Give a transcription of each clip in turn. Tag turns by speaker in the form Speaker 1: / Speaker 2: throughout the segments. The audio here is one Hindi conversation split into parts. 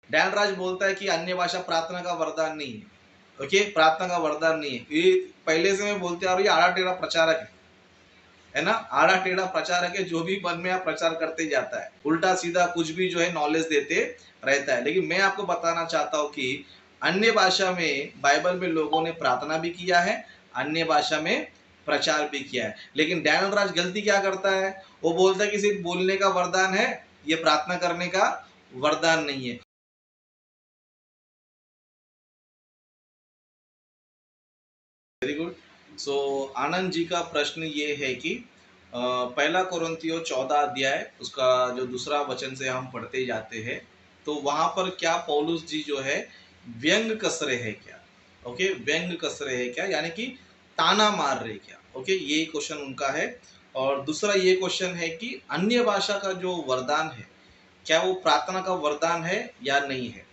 Speaker 1: डैन राज बोलता है कि अन्य भाषा प्रार्थना का वरदान नहीं है। ओके, प्रार्थना का वरदान नहीं है। ये पहले से मैं बोलते आ रहा हूँ, ये आड़ा टेढ़ा प्रचारक है ना, आड़ा टेढ़ा प्रचारक है, जो भी मन में आप प्रचार करते जाता है, उल्टा सीधा कुछ भी जो है नॉलेज देते रहता है। लेकिन मैं आपको बताना चाहता हूँ कि अन्य भाषा में बाइबल में लोगों ने प्रार्थना भी किया है, अन्य भाषा में प्रचार भी किया है। लेकिन डैनियल राज गलती क्या करता है, वो बोलता है कि सिर्फ बोलने का वरदान है, ये प्रार्थना करने का वरदान नहीं है। Very good. सो आनंद जी का प्रश्न ये है कि पहला कोरिन्थियों 14 अध्याय उसका जो दूसरा वचन से हम पढ़ते जाते हैं, तो वहां पर क्या पौलुस जी जो है व्यंग कस रहे हैं क्या? ओके, व्यंग कस रहे हैं क्या, यानी कि ताना मार रहे क्या? ओके, ये क्वेश्चन उनका है। और दूसरा ये क्वेश्चन है कि अन्य भाषा का जो वरदान है, क्या वो प्रार्थना का वरदान है या नहीं है?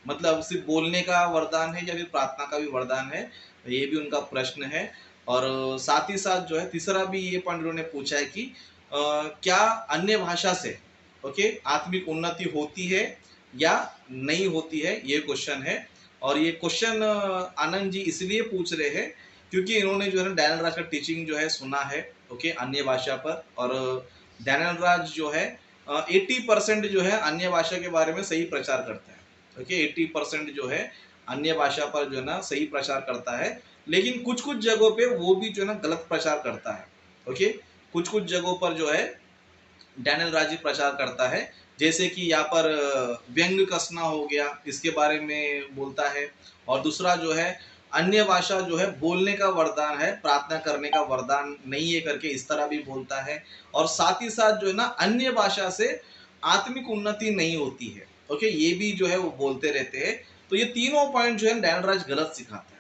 Speaker 1: मतलब सिर्फ बोलने का वरदान है या फिर प्रार्थना का भी वरदान है? ये भी उनका प्रश्न है। और साथ ही साथ जो है तीसरा भी ये पॉइंट उन्होंने पूछा है कि क्या अन्य भाषा से ओके आत्मिक उन्नति होती है या नहीं होती है, ये क्वेश्चन है। और ये क्वेश्चन आनंद जी इसलिए पूछ रहे हैं क्योंकि इन्होंने जो है ना डैनियल राज का टीचिंग जो है सुना है ओके अन्य भाषा पर। और डैनियल राज जो है 80% जो है अन्य भाषा के बारे में सही प्रचार करता है। ओके, 80% जो है अन्य भाषा पर जो है ना सही प्रचार करता है। लेकिन कुछ कुछ जगहों पे वो भी जो है ना गलत प्रचार करता है। ओके, कुछ कुछ जगहों पर जो है डैनियल राजी प्रचार करता है, जैसे कि यहाँ पर व्यंग कसना हो गया, इसके बारे में बोलता है। और दूसरा जो है अन्य भाषा जो है बोलने का वरदान है, प्रार्थना करने का वरदान नहीं है करके इस तरह भी बोलता है। और साथ ही साथ जो है ना अन्य भाषा से आत्मिक उन्नति नहीं होती है। ओके, ये भी जो है वो बोलते रहते हैं। तो ये तीनों पॉइंट जो है डैनियल राज गलत सिखाता है।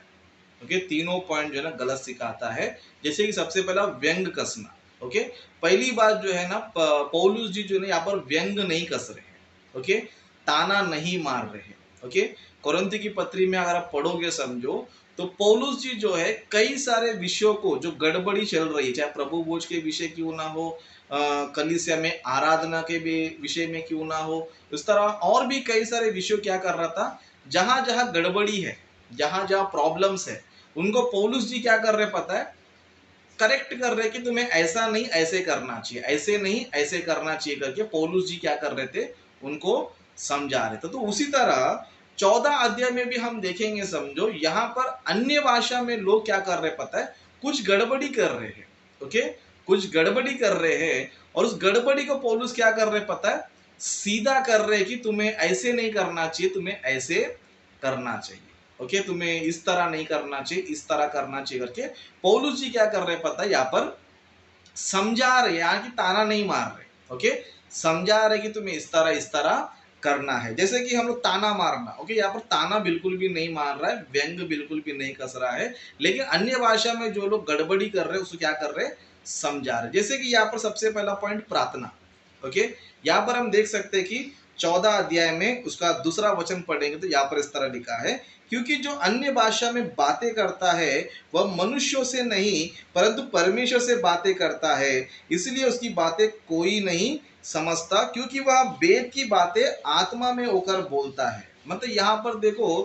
Speaker 1: ओके, तीनों पॉइंट जो है ना गलत सिखाता है। जैसे कि सबसे पहला व्यंग कसना। ओके, पहली बात जो है ना पौलुस जी जो है यहाँ पर व्यंग नहीं कस रहे हैं। ओके, ताना नहीं मार रहे हैं। ओके, कोरिन्थी की पत्री में अगर आप पढ़ोगे समझो, तो पौलुस जी जो है कई सारे विषयों को जो गड़बड़ी चल रही है, चाहे प्रभु भोज के विषय क्यों ना हो, कलीसिया में आराधना के भी विषय में क्यों ना हो, इस तरह और भी कई सारे विषय क्या कर रहा था, जहां जहां गड़बड़ी है, जहां जहां प्रॉब्लम्स है, उनको पौलुस जी क्या कर रहे पता है, करेक्ट कर रहे कि तुम्हें ऐसा नहीं ऐसे करना चाहिए, ऐसे नहीं ऐसे करना चाहिए करके पौलुस जी क्या कर रहे थे, उनको समझा रहे थे। तो उसी तरह 14 अध्याय में भी हम देखेंगे समझो, यहाँ पर अन्य भाषा में लोग क्या कर रहे पता है, कुछ गड़बड़ी कर रहे हैं। ओके, कुछ गड़बड़ी कर रहे हैं, और उस गड़बड़ी को पौलुस क्या कर रहे पता है, सीधा कर रहे कि तुम्हें ऐसे नहीं करना चाहिए, तुम्हें ऐसे करना चाहिए। ओके, तुम्हें इस तरह नहीं करना चाहिए, इस तरह करना चाहिए करके पौलुस जी क्या कर रहे पता है, यहाँ पर समझा रहे, यहाँ की ताना नहीं मार रहे। ओके, समझा रहे कि तुम्हें इस तरह करना है। जैसे कि हम लोग ताना मारना, ओके, यहाँ पर ताना बिल्कुल भी नहीं मार रहा है, व्यंग बिल्कुल भी नहीं कस रहा है। लेकिन अन्य भाषा में जो लोग गड़बड़ी कर रहे हैं उसको क्या कर रहे हैं, समझा रहे। जैसे कि यहाँ पर सबसे पहला पॉइंट प्रार्थना। ओके, यहाँ पर हम देख सकते हैं कि 14 अध्याय में उसका दूसरा वचन पढ़ेंगे तो यहाँ पर इस तरह लिखा है, क्योंकि जो अन्य भाषा में बातें करता है वह मनुष्यों से नहीं परंतु परमेश्वर से बातें करता है, इसलिए उसकी बातें कोई नहीं समझता, क्योंकि वह वेद की बातें आत्मा में होकर बोलता है। मतलब यहाँ पर देखो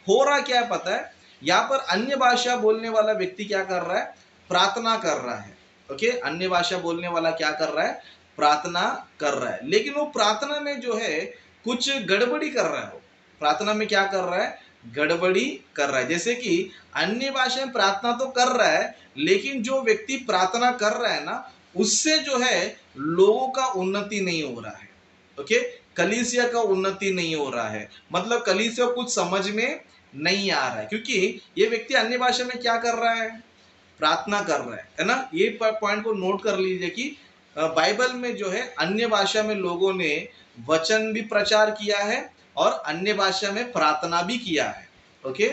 Speaker 1: हो रहा क्या है पता है, यहाँ पर अन्य भाषा बोलने वाला व्यक्ति क्या कर रहा है, प्रार्थना कर रहा है। ओके, अन्य भाषा बोलने वाला क्या कर रहा है, प्रार्थना कर रहा है। लेकिन वो प्रार्थना में जो है कुछ गड़बड़ी कर रहा है, वो प्रार्थना में क्या कर रहा है, गड़बड़ी कर रहा है। जैसे कि अन्य भाषा में प्रार्थना तो कर रहा है, लेकिन जो व्यक्ति प्रार्थना कर रहा है ना, उससे जो है लोगों का उन्नति नहीं हो रहा है। ओके, कलीसिया का उन्नति नहीं हो रहा है, मतलब कलीसिया कुछ समझ में नहीं आ रहा है, क्योंकि ये व्यक्ति अन्य भाषा में क्या कर रहा है, प्रार्थना कर रहा है ना। ये पॉइंट को नोट कर लीजिए कि बाइबल में जो है अन्य भाषा में लोगों ने वचन भी प्रचार किया है और अन्य भाषा में प्रार्थना भी किया है। ओके,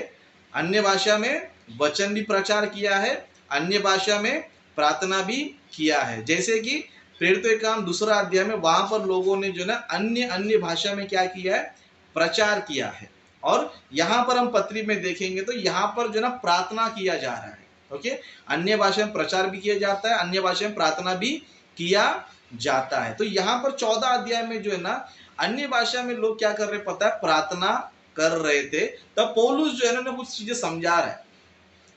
Speaker 1: अन्य भाषा में वचन भी प्रचार किया है, अन्य भाषा में प्रार्थना भी किया है। जैसे कि प्रेरितों के काम दूसरा अध्याय में वहां पर लोगों ने जो ना अन्य अन्य भाषा में क्या किया है, प्रचार किया है। और यहाँ पर हम पत्री में देखेंगे तो यहाँ पर जो ना प्रार्थना किया जा रहा है। ओके, अन्य भाषा में प्रचार भी किया जाता है, अन्य भाषा में प्रार्थना भी किया जाता है। तो यहाँ पर 14 अध्याय में जो है ना अन्य भाषा में लोग क्या कर रहे पता है, प्रार्थना कर रहे थे। तब पौलुस जो है ना कुछ चीजें समझा रहा है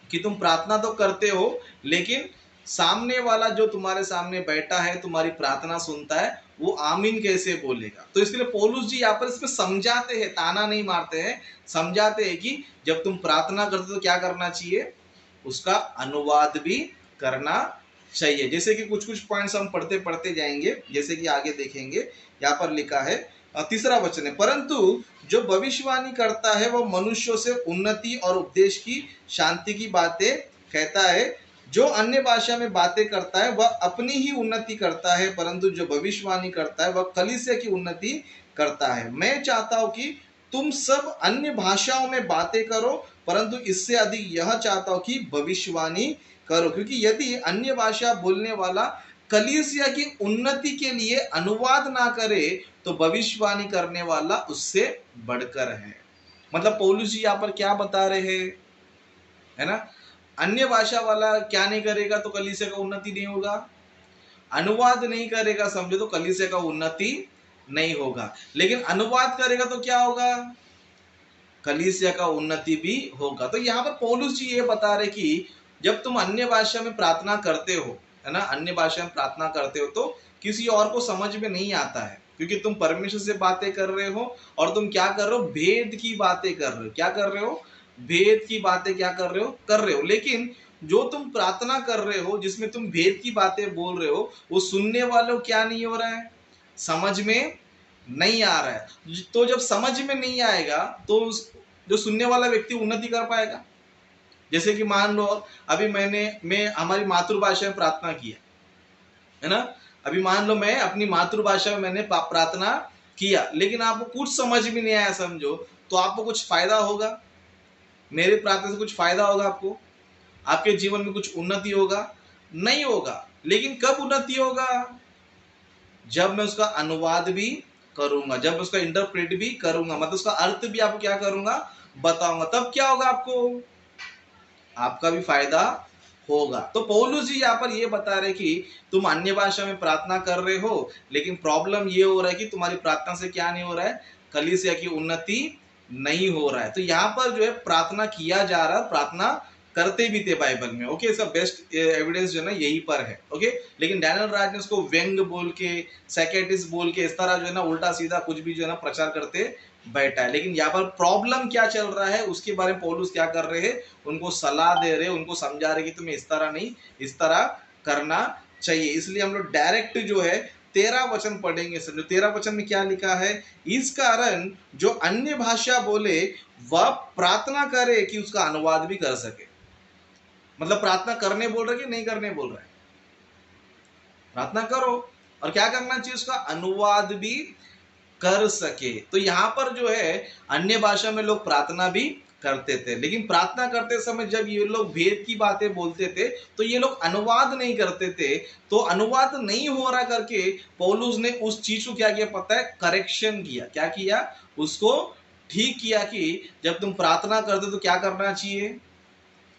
Speaker 1: कि तुम प्रार्थना तो करते हो, लेकिन सामने वाला जो तुम्हारे सामने बैठा है, तुम्हारी प्रार्थना सुनता है, वो आमीन कैसे बोलेगा। तो इसके लिए पौलुस जी यहाँ पर इसमें समझाते हैं, ताना नहीं मारते हैं, समझाते हैं कि जब तुम प्रार्थना करते हो तो क्या करना चाहिए, उसका अनुवाद भी करना चाहिए। जैसे कि कुछ कुछ पॉइंट्स हम पढ़ते पढ़ते जाएंगे, जैसे कि आगे देखेंगे। यहाँ पर लिखा है, तीसरा वचन है, परंतु जो भविष्यवाणी करता है वह मनुष्यों से उन्नति और उपदेश की शांति की बातें कहता है। जो अन्य भाषा में बातें करता है वह अपनी ही उन्नति करता है, परंतु जो भविष्यवाणी करता है वह कलीसिया की उन्नति करता है। मैं चाहता हूं कि तुम सब अन्य भाषाओं में बातें करो, परंतु इससे अधिक यह चाहता हूं कि भविष्यवाणी करो, क्योंकि यदि अन्य भाषा बोलने वाला कलीसिया की उन्नति के लिए अनुवाद ना करे तो भविष्यवाणी करने वाला उससे बढ़कर है। मतलब पौलुस जी यहाँ पर क्या बता रहे हैं, है ना, अन्य भाषा वाला क्या नहीं करेगा तो कलीसिया का उन्नति नहीं होगा, अनुवाद नहीं करेगा समझो तो कलीसिया का उन्नति नहीं होगा, लेकिन अनुवाद करेगा तो क्या होगा, कलीसिया का उन्नति भी होगा। तो यहाँ पर पौलुस जी ये बता रहे कि जब तुम अन्य भाषा में प्रार्थना करते हो, है ना, अन्य भाषा में प्रार्थना करते हो तो किसी और को समझ में नहीं आता है, क्योंकि तुम परमेश्वर से बातें कर रहे हो और तुम क्या कर रहे हो, भेद की बातें कर रहे हो। क्या कर रहे हो, भेद की बातें क्या कर रहे हो। लेकिन जो तुम प्रार्थना कर रहे हो जिसमें तुम भेद की बातें बोल रहे हो, वो सुनने वालों क्या नहीं हो रहा है, समझ में नहीं आ रहा है। तो जब समझ में नहीं आएगा तो जो सुनने वाला व्यक्ति उन्नति कर पाएगा। जैसे कि मान लो अभी मैं हमारी मातृभाषा में प्रार्थना किया, है ना, अभी मान लो मैं अपनी मातृभाषा में मैंने प्रार्थना किया, लेकिन आपको कुछ समझ में नहीं आया समझो, तो आपको कुछ फायदा होगा, मेरी प्रार्थना से कुछ फायदा होगा आपको, आपके जीवन में कुछ उन्नति होगा, नहीं होगा। लेकिन कब उन्नति होगा, जब मैं उसका अनुवाद भी करूंगा, जब उसका इंटरप्रेट भी करूंगा, मतलब उसका अर्थ भी आपको क्या करूंगा, बताऊंगा, तब क्या होगा, आपको आपका भी फायदा होगा। तो पौलुस जी यहाँ पर ये बता रहे कि तुम अन्य भाषा में प्रार्थना कर रहे हो, लेकिन प्रॉब्लम ये हो रहा है कि तुम्हारी प्रार्थना से क्या नहीं हो रहा है, कलीसिया की उन्नति नहीं हो रहा है। तो यहाँ पर जो है प्रार्थना किया जा रहा है, प्रार्थना करते भी थे बाइबल में। ओके, इसका बेस्ट एविडेंस जो है ना यही पर है। ओके, लेकिन डैनियल राज ने उसको व्यंग बोल के, सैकेटिस्ट बोल के, इस तरह जो है ना उल्टा सीधा कुछ भी जो है ना प्रचार करते बैठा है। लेकिन यहाँ पर प्रॉब्लम क्या चल रहा है उसके बारे में पौलुस क्या कर रहे हैं, उनको सलाह दे रहे, उनको समझा रहे कि तुम्हें इस तरह नहीं, इस तरह करना चाहिए। इसलिए हम लोग डायरेक्ट जो है 13 वचन पढ़ेंगे। समझो 13 वचन में क्या लिखा है, इस कारण जो अन्य भाषा बोले वह प्रार्थना करे कि उसका अनुवाद भी कर सके। मतलब प्रार्थना करने बोल रहे कि नहीं करने बोल रहे, प्रार्थना करो और क्या करना चाहिए, उसका अनुवाद भी कर सके। तो यहाँ पर जो है अन्य भाषा में लोग प्रार्थना भी करते थे, लेकिन प्रार्थना करते समय जब ये लोग भेद की बातें बोलते थे तो ये लोग अनुवाद नहीं करते थे। तो अनुवाद नहीं हो रहा करके पौलुस ने उस चीज को क्या किया पता है, करेक्शन किया। क्या किया, उसको ठीक किया कि जब तुम प्रार्थना करते तो क्या करना चाहिए,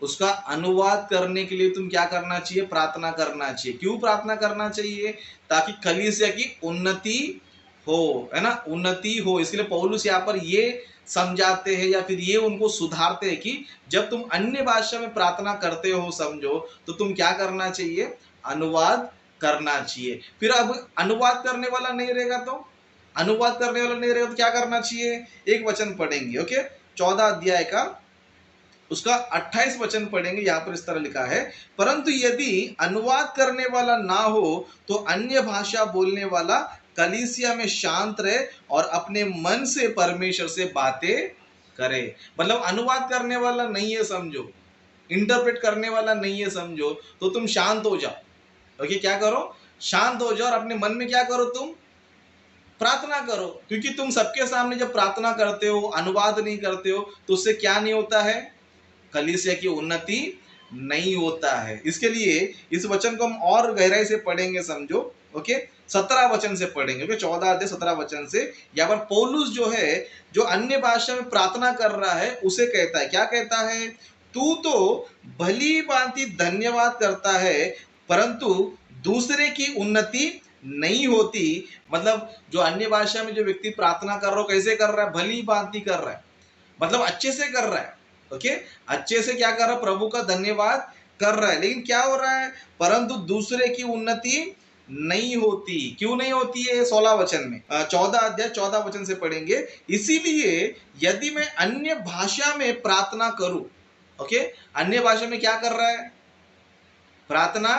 Speaker 1: उसका अनुवाद करने के लिए तुम क्या करना चाहिए, प्रार्थना करना चाहिए। क्यों प्रार्थना करना चाहिए, ताकि कलीसिया की उन्नति हो, है ना, उन्नति हो। इसके लिए पौलुस यहाँ पर ये समझाते हैं या फिर ये उनको सुधारते हैं कि जब तुम अन्य भाषा में प्रार्थना करते हो समझो, तो तुम क्या करना चाहिए, अनुवाद करना चाहिए। फिर अब अनुवाद करने वाला नहीं रहेगा तो, अनुवाद करने वाला नहीं रहेगा तो क्या करना चाहिए, एक वचन पढ़ेंगे। ओके, 14 अध्याय का उसका 28 वचन पढ़ेंगे। यहाँ पर इस तरह लिखा है, परंतु यदि अनुवाद करने वाला ना हो तो अन्य भाषा बोलने वाला कलीसिया में शांत रहे और अपने मन से परमेश्वर से बातें करे। मतलब अनुवाद करने वाला नहीं है समझो, इंटरप्रेट करने वाला नहीं है समझो, तो तुम शांत हो जाओ। ओके, क्या करो, शांत हो जाओ और अपने मन में क्या करो, तुम प्रार्थना करो। क्योंकि तुम सबके सामने जब प्रार्थना करते हो, अनुवाद नहीं करते हो, तो उससे क्या नहीं होता है, कलीसिया की उन्नति नहीं होता है। इसके लिए इस वचन को हम और गहराई से पढ़ेंगे समझो। ओके, 17 वचन से पढ़ेंगे। ओके, 14 अध्याय 17 वचन से यहाँ पर पौलुस जो है, जो अन्य भाषा में प्रार्थना कर रहा है उसे कहता है, क्या कहता है, तू तो भली भांति धन्यवाद करता है परंतु दूसरे की उन्नति नहीं होती, मतलब जो अन्य भाषा में जो व्यक्ति प्रार्थना कर रहा हो कैसे कर रहा है, भली भांति कर रहा है, मतलब अच्छे से कर रहा है। ओके, अच्छे से क्या कर रहा है, प्रभु का धन्यवाद कर रहा है, लेकिन क्या हो रहा है, परंतु दूसरे की उन्नति नहीं होती। क्यों नहीं होती है? 16 वचन में, 14 अध्याय 14 वचन से पढ़ेंगे। इसीलिए यदि मैं अन्य भाषा में प्रार्थना करूं, ओके, अन्य भाषा में क्या कर रहा है, प्रार्थना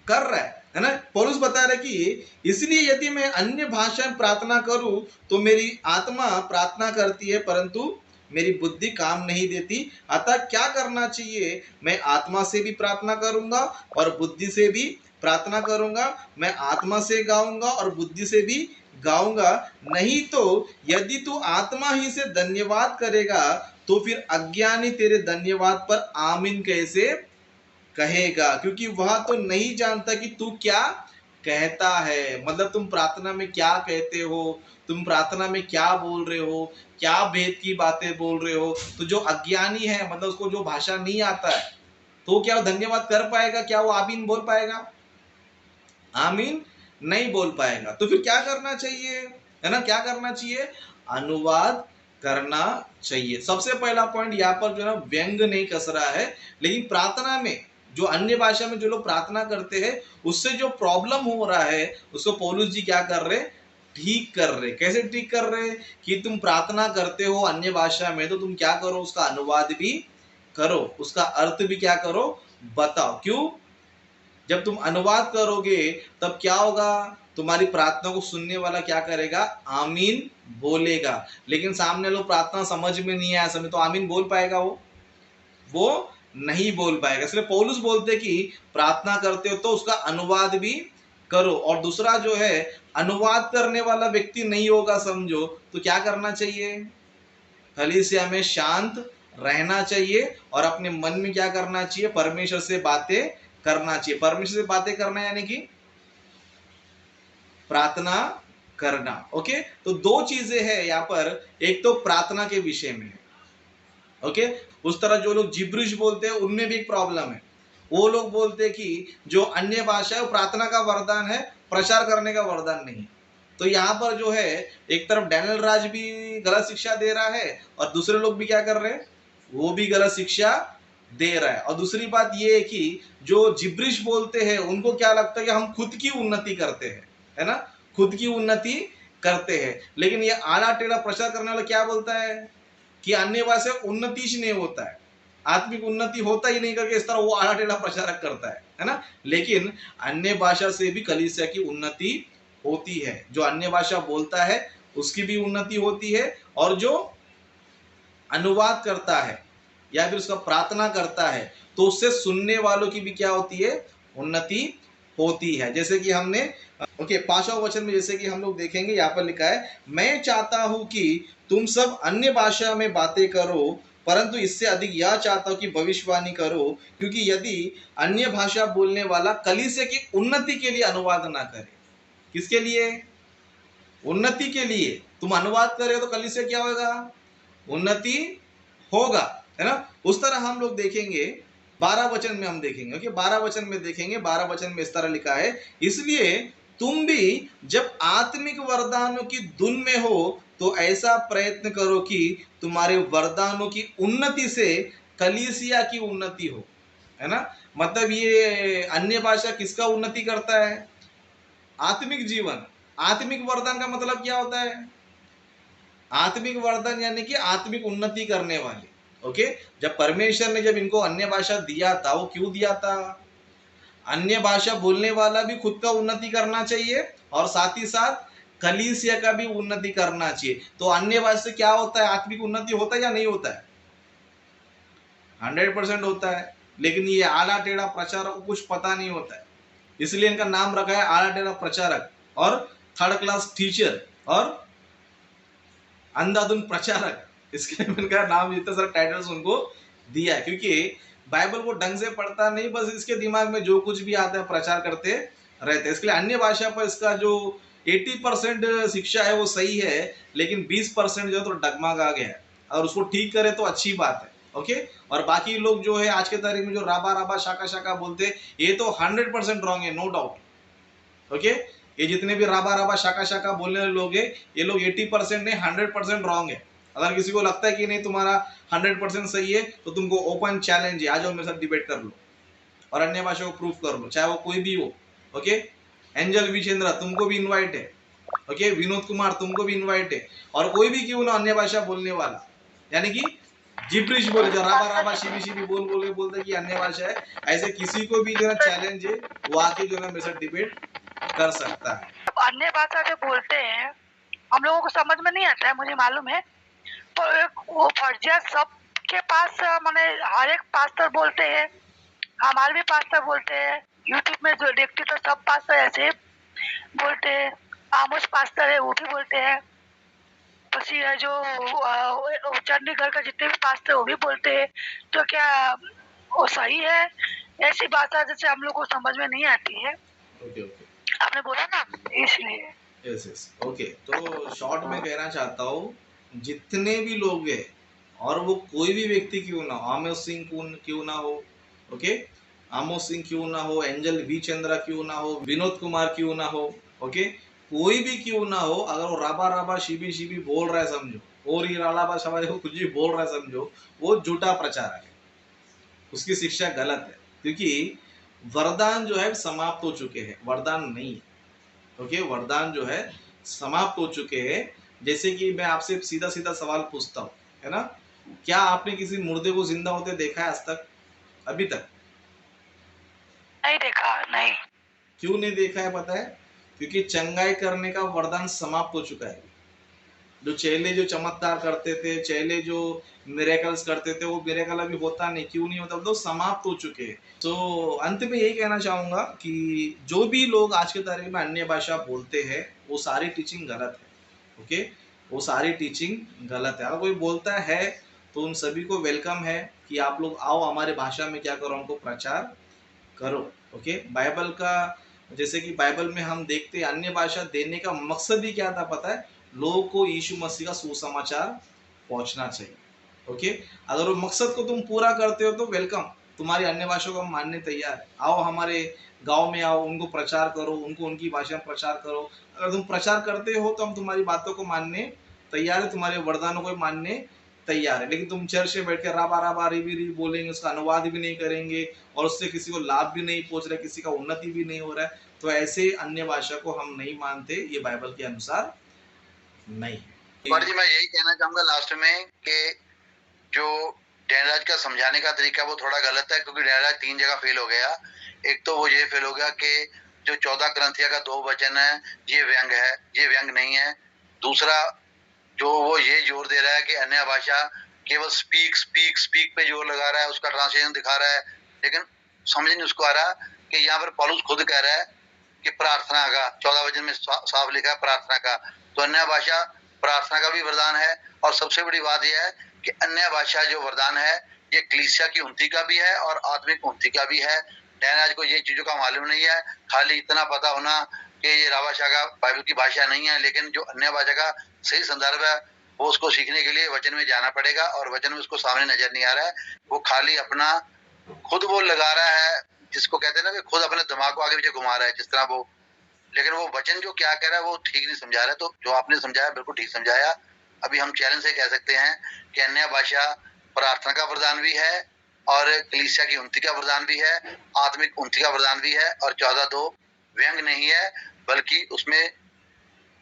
Speaker 1: कर रहा है ना। पौलुस बता रहा है कि इसलिए यदि मैं अन्य भाषा में प्रार्थना करूं तो मेरी आत्मा प्रार्थना करती है परंतु मेरी बुद्धि काम नहीं देती। अतः क्या करना चाहिए, मैं आत्मा से भी प्रार्थना करूंगा और बुद्धि से भी प्रार्थना करूंगा, मैं आत्मा से गाऊंगा और बुद्धि से भी गाऊंगा। नहीं तो यदि तू आत्मा ही से धन्यवाद करेगा तो फिर अज्ञानी तेरे धन्यवाद पर आमीन कैसे कहेगा, क्योंकि वह तो नहीं जानता कि तू क्या कहता है। मतलब तुम प्रार्थना में क्या कहते हो, तुम प्रार्थना में क्या बोल रहे हो, क्या भेद की बातें बोल रहे हो। तो जो अज्ञानी है, मतलब उसको जो भाषा नहीं आता है, तो क्या वो धन्यवाद कर पाएगा? क्या वो आमीन बोल पाएगा? आमीन नहीं बोल पाएगा। तो फिर क्या करना चाहिए, है ना, क्या करना चाहिए? अनुवाद करना चाहिए। सबसे पहला पॉइंट यहाँ पर जो है ना, व्यंग नहीं कस रहा है, लेकिन प्रार्थना में जो अन्य भाषा में जो लोग प्रार्थना करते हैं उससे जो प्रॉब्लम हो रहा है उसको पौलुस जी क्या कर रहे, ठीक कर रहे। कैसे ठीक कर रहे? कि तुम प्रार्थना करते हो अन्य भाषा में तो तुम क्या करो, उसका अनुवाद भी करो, उसका अर्थ भी क्या करो, बताओ। क्यों? जब तुम अनुवाद करोगे तब क्या होगा, तुम्हारी प्रार्थना को सुनने वाला क्या करेगा, आमीन बोलेगा। लेकिन सामने लोग प्रार्थना समझ में नहीं आया समय, तो आमीन बोल पाएगा? वो नहीं बोल पाएगा। इसलिए पौलुस बोलते कि प्रार्थना करते हो तो उसका अनुवाद भी करो। और दूसरा जो है, अनुवाद करने वाला व्यक्ति नहीं होगा समझो, तो क्या करना चाहिए, कलीसिया में शांत रहना चाहिए और अपने मन में क्या करना चाहिए, परमेश्वर से बातें करना चाहिए। परमेश्वर से बातें करना यानी कि प्रार्थना करना। ओके, तो दो चीजें हैं यहाँ पर, एक तो प्रार्थना के विषय में, ओके। उस तरह जो लोग जिब्रिश बोलते हैं उनमें भी एक प्रॉब्लम है। वो लोग बोलते हैं कि जो अन्य भाषा है वो प्रार्थना का वरदान है, प्रचार करने का वरदान नहीं। तो यहाँ पर जो है, एक तरफ डैनियल राज भी गलत शिक्षा दे रहा है और दूसरे लोग भी क्या कर रहे हैं, वो भी गलत शिक्षा दे रहा है। और दूसरी बात ये है कि जो जिब्रिश बोलते हैं उनको क्या लगता है कि हम खुद की उन्नति करते हैं, है ना, खुद की उन्नति करते हैं। लेकिन ये आड़ा टेढ़ा प्रचार करने वाला क्या बोलता है कि अन्य भाषा उन्नति ही नहीं होता है, आत्मिक उन्नति होता ही नहीं, करके इस तरह वो आड़ा टेढ़ा प्रचारक करता है ना। लेकिन अन्य भाषा से भी कलीसिया की उन्नति होती है। जो अन्य भाषा बोलता है उसकी भी उन्नति होती है, और जो अनुवाद करता है या फिर उसका प्रार्थना करता है तो उससे सुनने वालों की भी क्या होती है, उन्नति होती है। जैसे कि हमने ओके 5वां वचन में जैसे कि हम लोग देखेंगे, यहाँ पर लिखा है, मैं चाहता हूं कि तुम सब अन्य भाषा में बातें करो, परंतु इससे अधिक यह चाहता हूं कि भविष्यवाणी करो, क्योंकि यदि अन्य भाषा बोलने वाला कलीसिया की उन्नति के लिए अनुवाद ना करे। किसके लिए? उन्नति के लिए। तुम अनुवाद कर रहे हो तो कलीसिया क्या होगा, उन्नति होगा, है ना। उस तरह हम लोग देखेंगे 12 वचन में, हम देखेंगे ओके 12 वचन में देखेंगे। 12 वचन में इस तरह लिखा है, इसलिए तुम भी जब आत्मिक वरदानों की धुन में हो तो ऐसा प्रयत्न करो कि तुम्हारे वरदानों की उन्नति से कलीसिया की उन्नति हो, है ना। मतलब ये अन्य भाषा किसका उन्नति करता है, आत्मिक जीवन। आत्मिक वरदान का मतलब क्या होता है, आत्मिक वरदान यानी कि आत्मिक उन्नति करने वाले। ओके, जब परमेश्वर ने जब इनको अन्य भाषा दिया था, वो क्यों दिया था, अन्य भाषा बोलने वाला भी खुद का उन्नति करना चाहिए और साथ ही साथ कलीसिया का भी उन्नति करना चाहिए। तो अन्य भाषा से क्या होता है, आत्मिक उन्नति होता है या नहीं होता है? 100% होता है। लेकिन ये आला टेढ़ा प्रचारक को कुछ पता नहीं होता है, इसलिए इनका नाम रखा है आला टेढ़ा प्रचारक और थर्ड क्लास टीचर और अंधाधुन प्रचारक। इसके इनका नाम, इतना सारा टाइटल्स उनको दिया है, क्योंकि बाइबल को ढंग से पढ़ता नहीं, बस इसके दिमाग में जो कुछ भी आता है प्रचार करते रहते हैं। इसके लिए अन्य भाषा पर इसका जो 80% शिक्षा है वो सही है, लेकिन 20% जो है तो डगमगा गया है, और उसको ठीक करे तो अच्छी बात है। ओके, और बाकी लोग जो है आज के तारीख में जो राबा राबा शाका शाका बोलते हैं, ये तो 100% रॉन्ग है, नो डाउट। ओके, ये जितने भी राबा राबा शाका शाका बोलने वाले लोग हैं, ये लोग 80% नहीं 100% रॉन्ग है। अगर किसी को लगता है कि नहीं तुम्हारा 100% सही है, तो तुमको ओपन चैलेंज है, आ जाओ मेरे साथ डिबेट कर लो और अन्य भाषा को प्रूफ कर लो, चाहे वो कोई भी हो। ओके, एंजल विजेंद्र तुमको भी इनवाइट है। ओके, विनोद कुमार तुमको भी इनवाइट है, और कोई भी क्यों ना अन्य भाषा बोलने वाला, यानी कि जिब्रिश बोले जो राबा राबा शिबी शिबी बोल बोल के बोलते कि अन्य भाषा है, ऐसे किसी को भी जो है चैलेंज है, वो आके जो है मेरे साथ डिबेट कर सकता है।
Speaker 2: अन्य भाषा जो बोलते हैं हम लोगों को समझ में नहीं आता है, मुझे मालूम है, पर वो फर्जिया सबके पास माने हर एक पास्टर बोलते हैं, हमारे भी पास्टर बोलते हैं, यूट्यूब में जो देखते तो सब पास्टर ऐसे बोलते हैं, आमोस पास्टर है वो भी बोलते हैं, पसी है जो चंडीगढ़ का जितने भी पास्टर वो भी बोलते हैं, तो क्या वो सही है? ऐसी भाषा जैसे हम लोग को समझ में नहीं आती है।
Speaker 1: ओके ओके,
Speaker 2: आपने बोला ना, इसलिए।
Speaker 1: Yes yes, okay. तो शॉर्ट में कहना चाहता हूँ, जितने भी लोग हैं, और वो कोई भी व्यक्ति क्यों ना हो, आमोस सिंह क्यों ना हो, ओके, आमोस सिंह क्यों ना हो, एंजल वी चंद्रा क्यों ना हो, विनोद कुमार क्यों ना हो, ओके, कोई भी क्यों ना हो, अगर वो राबा राबा शिबी शिबी बोल रहा है समझो, और ये रालाबा शबा कुछ भी बोल रहा है समझो, वो झूठा प्रचारक है, उसकी शिक्षा गलत है, क्योंकि वरदान जो है समाप्त हो चुके हैं, वरदान नहीं है। ओके, वरदान जो है समाप्त हो चुके हैं। जैसे कि मैं आपसे सीधा सीधा सवाल पूछता हूँ, है ना, क्या आपने किसी मुर्दे को जिंदा होते देखा है आज तक, अभी तक?
Speaker 2: नहीं देखा, नहीं।
Speaker 1: क्यों नहीं देखा है पता है? क्योंकि चंगाई करने का वरदान समाप्त हो चुका है। जो चेले जो चमत्कार करते थे, चेले जो मिरेकल्स करते थे, वो मिरेकल अभी होता नहीं, क्यों नहीं होता, तो समाप्त हो चुके हैं। तो अंत में यही कहना चाहूंगा कि जो भी लोग आज के तारीख में अन्य भाषा बोलते हैं, वो सारी टीचिंग गलत है। ओके, वो सारी टीचिंग गलत है। अगर कोई बोलता है तो उन सभी को वेलकम है कि आप लोग आओ हमारे भाषा में क्या करो, हमको प्रचार करो। ओके, बाइबल का, जैसे कि बाइबल में हम देखते हैं अन्य भाषा देने का मकसद ही क्या था पता है? लोगों को यीशु मसीह का सुसमाचार पहुंचना चाहिए। ओके, अगर वो मकसद को तुम पूरा करते हो तो वेलकम, तुम्हारी अन्य भाषा को हम मानने तैयार है। आओ हमारे गांव में आओ, उनको प्रचार करो, उनको उनकी भाषा में प्रचार करो। अगर तुम प्रचार करते हो तो हम तुम्हारी बातों को मानने तैयार है, तुम्हारे वरदानों को मानने तैयार है। लेकिन तुम चर्च में बैठ कर राबा राबा रिबी रिबी बोलेंगे, उसका अनुवाद भी नहीं करेंगे, और उससे किसी को लाभ भी नहीं पहुंच रहा है, किसी का उन्नति भी नहीं हो रहा है, तो ऐसे अन्य भाषा को हम नहीं मानते, ये बाइबल के अनुसार नहीं है।
Speaker 3: जी मैं यही कहना चाहूंगा लास्ट में कि जो डैनराज का समझाने का तरीका वो थोड़ा गलत है, क्योंकि डैनराज 3 जगह फेल हो गया। एक तो वो ये फेल हो गया कि जो 14 ग्रंथिया का 2 वचन है ये व्यंग है, ये व्यंग नहीं है। दूसरा जो वो ये जोर दे रहा है कि अन्य भाषा केवल स्पीक स्पीक स्पीक पे जोर लगा रहा है, उसका ट्रांसलेशन दिखा रहा है, लेकिन समझ नहीं उसको आ रहा कि यहाँ पर पौलुस खुद कह रहा है कि प्रार्थना का 14 वचन में साफ लिखा है प्रार्थना का, तो अन्य भाषा प्रार्थना का भी वरदान है। और सबसे बड़ी बात यह है कि अन्य भाषा जो वरदान है ये कलीसिया की उन्नति का भी है और आत्मिक उन्नति का भी है। डैनराज को ये चीजों का मालूम नहीं है, खाली इतना पता होना कि ये भाषा का बाइबल की भाषा नहीं है, लेकिन जो अन्य भाषा का सही संदर्भ है वो उसको सीखने के लिए वचन में जाना पड़ेगा, और वचन में उसको सामने नजर नहीं आ रहा है। वो खाली अपना खुद वो लगा रहा है, जिसको कहते हैं ना कि खुद अपने दिमाग को आगे पीछे घुमा रहा है जिस तरह वो, लेकिन वो वचन जो क्या कह रहा है वो ठीक नहीं समझा रहा है। तो जो आपने समझाया बिल्कुल ठीक समझाया। अभी हम चैलेंज से कह सकते हैं कि अन्य भाषा प्रार्थना का वरदान भी है और कलीसिया की उन्नति का वरदान भी है, आत्मिक उन्नति का वरदान भी है, और 14:2 व्यंग नहीं है, बल्कि उसमें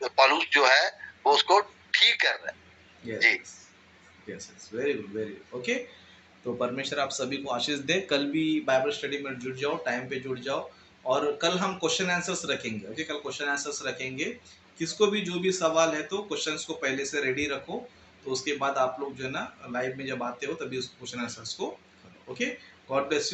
Speaker 3: पौलुस जो है वो उसको ठीक कर रहा है।
Speaker 1: जी, yes yes, very good very good. Okay, तो परमेश्वर आप सभी को आशीष दे। कल भी बाइबल स्टडी में जुड़ जाओ, टाइम पे जुड़ जाओ, और कल हम क्वेश्चन आंसर्स रखेंगे। ओके, कल क्वेश्चन आंसर्स रखेंगे। किसको भी जो भी सवाल है तो क्वेश्चंस को पहले से रेडी रखो, तो उसके बाद आप लोग जो है ना लाइव में जब आते हो तभी उस क्वेश्चन आंसर्स को करो। Okay, God bless you.